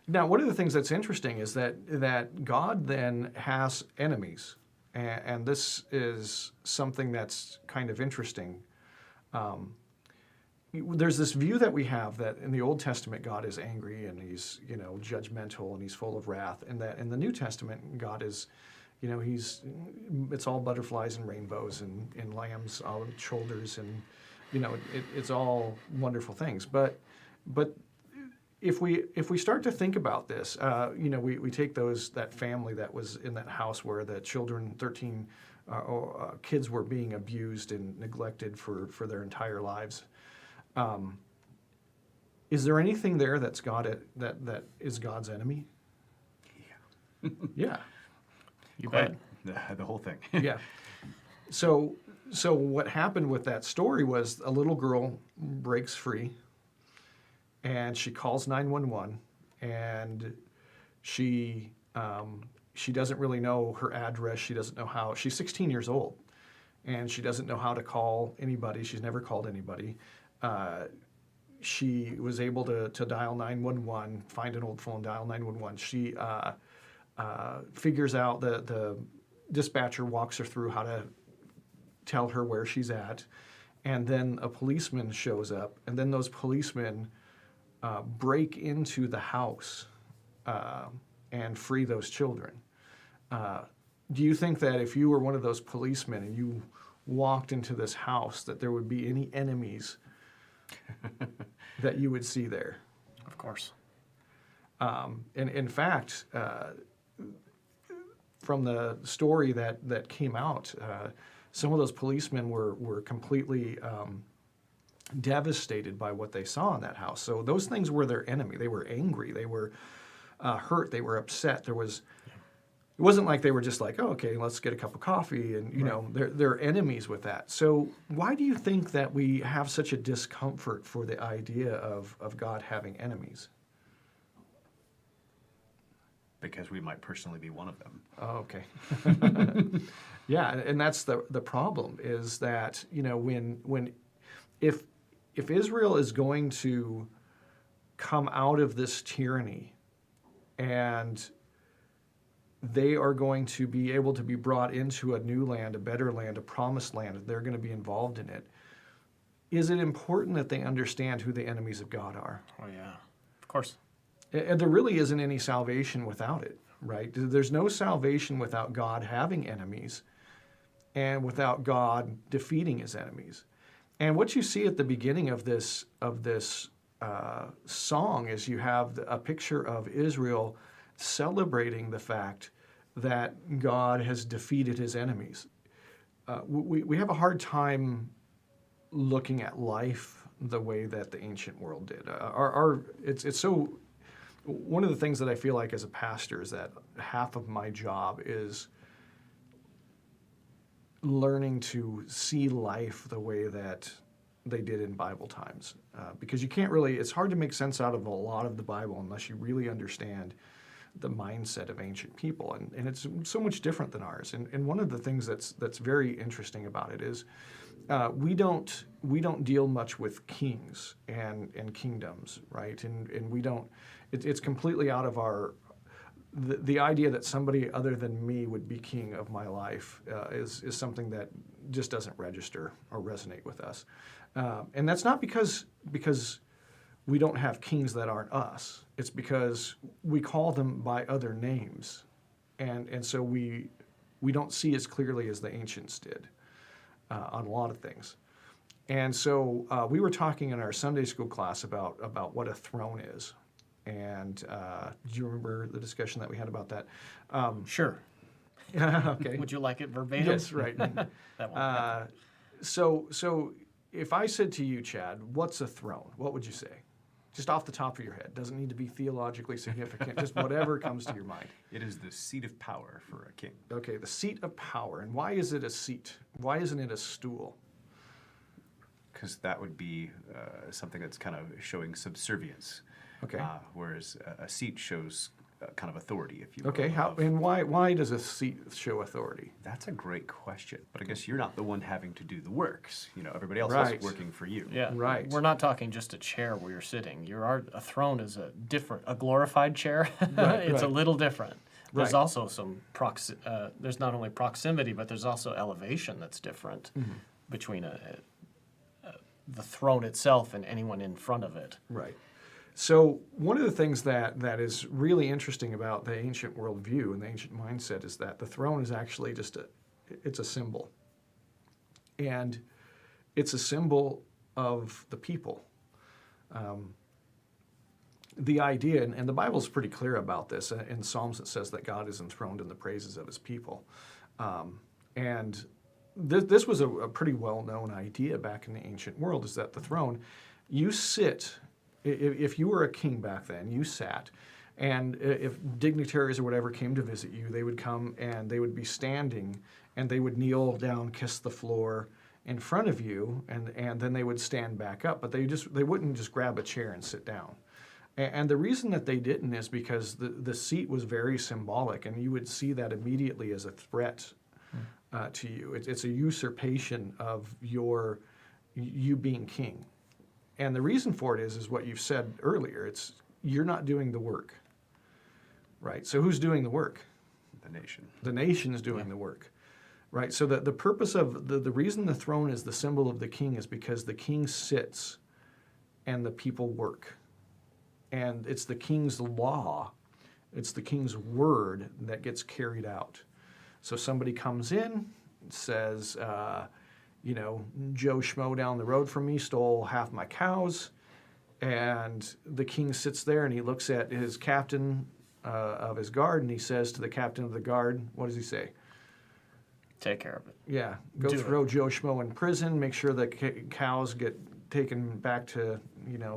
Now, one of the things that's interesting is that God then has enemies, and this is something that's kind of interesting. There's this view that we have that in the Old Testament God is angry and he's judgmental and he's full of wrath, and that in the New Testament God is, it's all butterflies and rainbows and lambs on shoulders, and it's all wonderful things. But if we start to think about this, we take that family that was in that house where the children, 13 kids, were being abused and neglected for their entire lives. Is there anything there that's that is God's enemy? Yeah. Yeah. You bet. The whole thing. Yeah. So what happened with that story was a little girl breaks free, and she calls 911, and she doesn't really know her address. She doesn't know how. She's 16 years old, and she doesn't know how to call anybody. She's never called anybody. She was able to dial 911, find an old phone, dial 911. She figures out the dispatcher walks her through how to tell her where she's at, and then a policeman shows up, and then those policemen break into the house and free those children. Do you think that if you were one of those policemen and you walked into this house, that there would be any enemies that you would see there? Of course. And in fact, from the story that came out, some of those policemen were completely devastated by what they saw in that house. So those things were their enemy. They were angry. They were hurt. They were upset. It wasn't like they were just like, oh, okay, let's get a cup of coffee, and they're enemies with that. So why do you think that we have such a discomfort for the idea of God having enemies? Because we might personally be one of them. Oh, okay. Yeah, and that's the problem is that if Israel is going to come out of this tyranny and they are going to be able to be brought into a new land, a better land, a promised land, they're going to be involved in it. Is it important that they understand who the enemies of God are? Oh, yeah. Of course. And there really isn't any salvation without it, right? There's no salvation without God having enemies and without God defeating his enemies. And what you see at the beginning of this song is you have a picture of Israel celebrating the fact that God has defeated his enemies. We have a hard time looking at life the way that the ancient world did. It's so. One of the things that I feel like as a pastor is that half of my job is learning to see life the way that they did in Bible times. Because you can't really, it's hard to make sense out of a lot of the Bible unless you really understand the mindset of ancient people. And it's so much different than ours. And one of the things that's very interesting about it is we don't deal much with kings and kingdoms, right? And we don't, it's completely out of our, the idea that somebody other than me would be king of my life is something that just doesn't register or resonate with us. And that's not because we don't have kings that aren't us. It's because we call them by other names. And so we don't see as clearly as the ancients did on a lot of things. And so we were talking in our Sunday school class about what a throne is. And do you remember the discussion that we had about that? Sure. Okay. Would you like it verbatim? Yes, right. That one. So if I said to you, Chad, what's a throne? What would you say? Just off the top of your head. Doesn't need to be theologically significant. Just whatever comes to your mind. It is the seat of power for a king. Okay, the seat of power. And why is it a seat? Why isn't it a stool? Because that would be something that's kind of showing subservience. Okay. Whereas a seat shows kind of authority, if you will. Okay, how of- and why does a seat show authority? That's a great question, but I guess you're not the one having to do the works. Everybody else Right. is working for you. Yeah. Right. We're not talking just a chair where you're sitting. A throne is a glorified chair. It's a right. little different. There's Right. also some there's not only proximity, but there's also elevation that's different between the throne itself and anyone in front of it. Right. So one of the things that is really interesting about the ancient worldview and the ancient mindset is that the throne is actually it's a symbol. And it's a symbol of the people. The idea, and the Bible's pretty clear about this. In Psalms it says that God is enthroned in the praises of his people. And this was a pretty well-known idea back in the ancient world, is that the throne, you sit. If you were a king back then, you sat, and if dignitaries or whatever came to visit you, they would come and they would be standing, and they would kneel down, kiss the floor in front of you, and then they would stand back up. But they wouldn't just grab a chair and sit down. And the reason that they didn't is because the seat was very symbolic, and you would see that immediately as a threat to you. It's a usurpation of you being king. And the reason for it is what you've said earlier. It's you're not doing the work, right? So who's doing the work? The nation. The nation is doing the work, right? So the purpose of the reason the throne is the symbol of the king is because the king sits and the people work. And it's the king's law, it's the king's word that gets carried out. So somebody comes in, says, Joe Schmo down the road from me stole half my cows, and the king sits there and he looks at his captain of his guard and he says to the captain of the guard, what does he say? Take care of it. Yeah, go Do throw Joe Schmo in prison, make sure the cows get taken back to,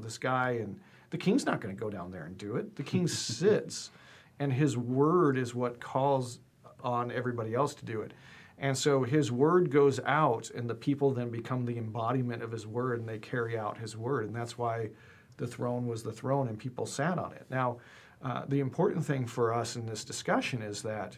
this guy. And the king's not going to go down there and do it. The king sits, and his word is what calls on everybody else to do it. And so his word goes out, and the people then become the embodiment of his word, and they carry out his word. And that's why the throne was the throne, and people sat on it. Now, the important thing for us in this discussion is that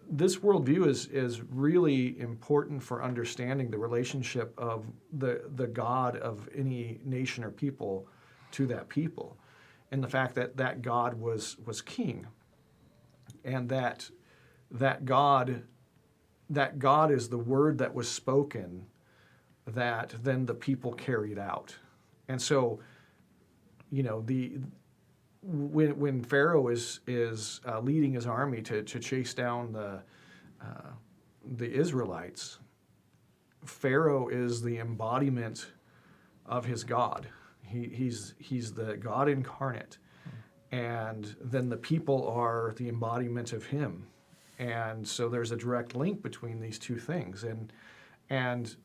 this worldview is really important for understanding the relationship of the God of any nation or people to that people, and the fact that God was king, and that God is the word that was spoken that then the people carried out. And so, when Pharaoh is leading his army to chase down the Israelites, Pharaoh is the embodiment of his God. He's the God incarnate, and then the people are the embodiment of him. And so there's a direct link between these two things. And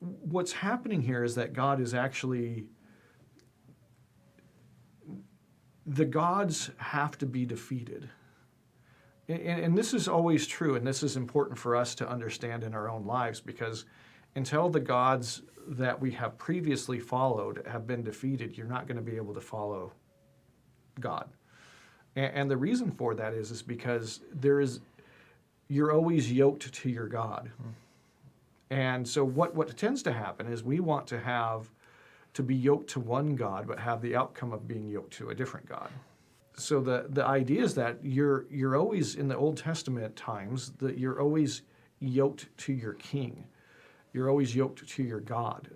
what's happening here is that God is actually, the gods have to be defeated. And this is always true, and this is important for us to understand in our own lives, because until the gods that we have previously followed have been defeated, you're not going to be able to follow God. And the reason for that is because you're always yoked to your God. And so what tends to happen is we want to be yoked to one God, but have the outcome of being yoked to a different God. So the idea is that you're always, in the Old Testament times, that you're always yoked to your king. You're always yoked to your God.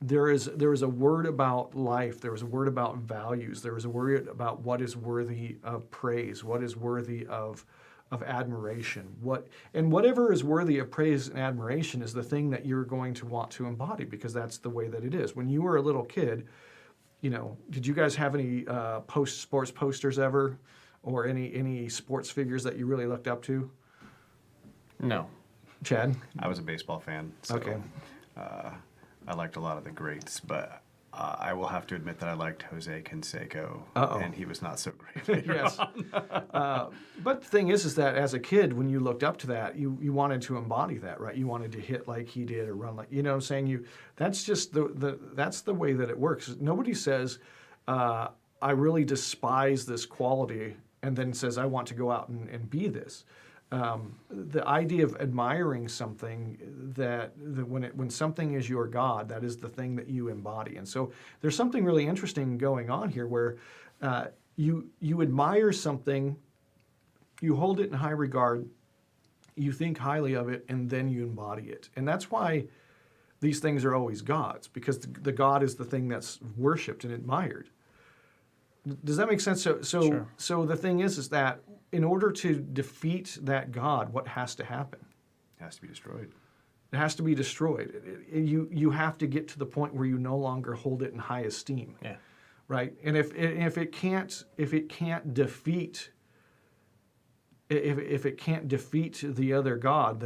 There is a word about life. There is a word about values. There is a word about what is worthy of praise, what is worthy of admiration. Whatever is worthy of praise and admiration is the thing that you're going to want to embody, because that's the way that it is. When you were a little kid, did you guys have any sports posters ever, or any sports figures that you really looked up to? No. Chad? I was a baseball fan, so Okay. I liked a lot of the greats, but I will have to admit that I liked Jose Canseco, Uh-oh. and he was not so great. Yes. But the thing is that as a kid, when you looked up to that, you wanted to embody that, right? You wanted to hit like he did or run like, you know what I'm saying? That's just that's the way that it works. Nobody says, I really despise this quality, and then says, I want to go out and be this. The idea of admiring something that when something is your God, that is the thing that you embody. And so there's something really interesting going on here where you admire something, you hold it in high regard, you think highly of it, and then you embody it. And that's why these things are always gods, because the God is the thing that's worshipped and admired. Does that make sense? Sure. So the thing is that in order to defeat that God, what has to happen? It has to be destroyed. It has to be destroyed. You have to get to the point where you no longer hold it in high esteem, Yeah. right? And if it can't defeat the other God,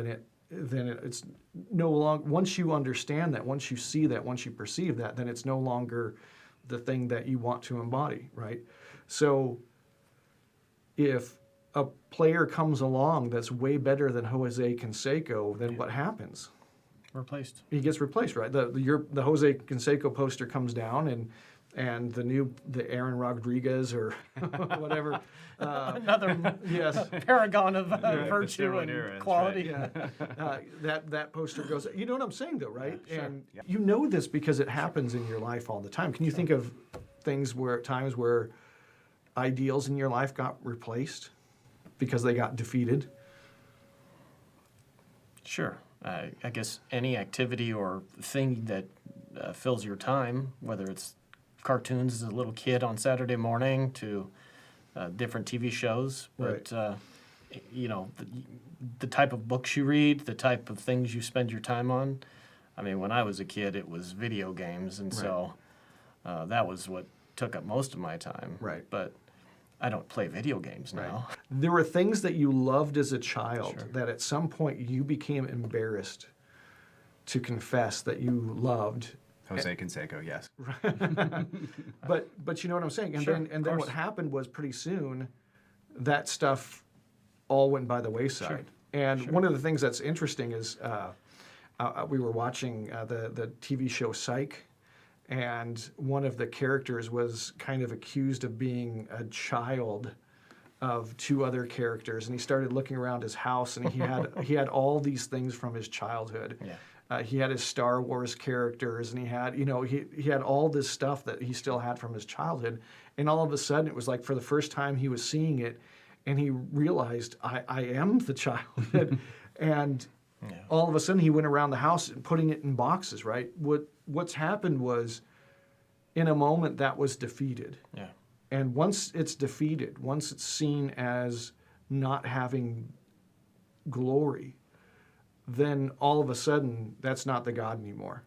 then it's no longer. Once you understand that, once you see that, once you perceive that, then it's no longer the thing that you want to embody, right? So if a player comes along that's way better than Jose Canseco, then what happens? Replaced. He gets replaced, right? The Jose Canseco poster comes down, and the Aaron Rodriguez or whatever. Another Yes. paragon of the virtue steroid and era, that's quality. Yeah, that poster goes. You know what I'm saying, though, right? Yeah, sure. And Yeah. you know this because it happens in your life all the time. Can you think of times where ideals in your life got replaced because they got defeated? Sure. I guess any activity or thing that fills your time, whether it's cartoons as a little kid on Saturday morning to different TV shows, but the type of books you read, the type of things you spend your time on. I mean, when I was a kid, it was video games, and so that was what took up most of my time. Right. But I don't play video games now. There were things that you loved as a child Sure. that at some point you became embarrassed to confess that you loved. Jose Canseco, yes. But you know what I'm saying? And Sure, then of what course. happened was pretty soon that stuff all went by the wayside. Sure. And one of the things that's interesting is we were watching the TV show Psych, and one of the characters was kind of accused of being a child of two other characters, and he started looking around his house, and he had all these things from his childhood. Yeah. He had his Star Wars characters, and he had all this stuff that he still had from his childhood, and all of a sudden it was like for the first time he was seeing it, and he realized I am the child, and Yeah. all of a sudden he went around the house and putting it in boxes. Right? What's happened was, in a moment that was defeated. Yeah. And once it's defeated, once it's seen as not having glory, then all of a sudden that's not the God anymore.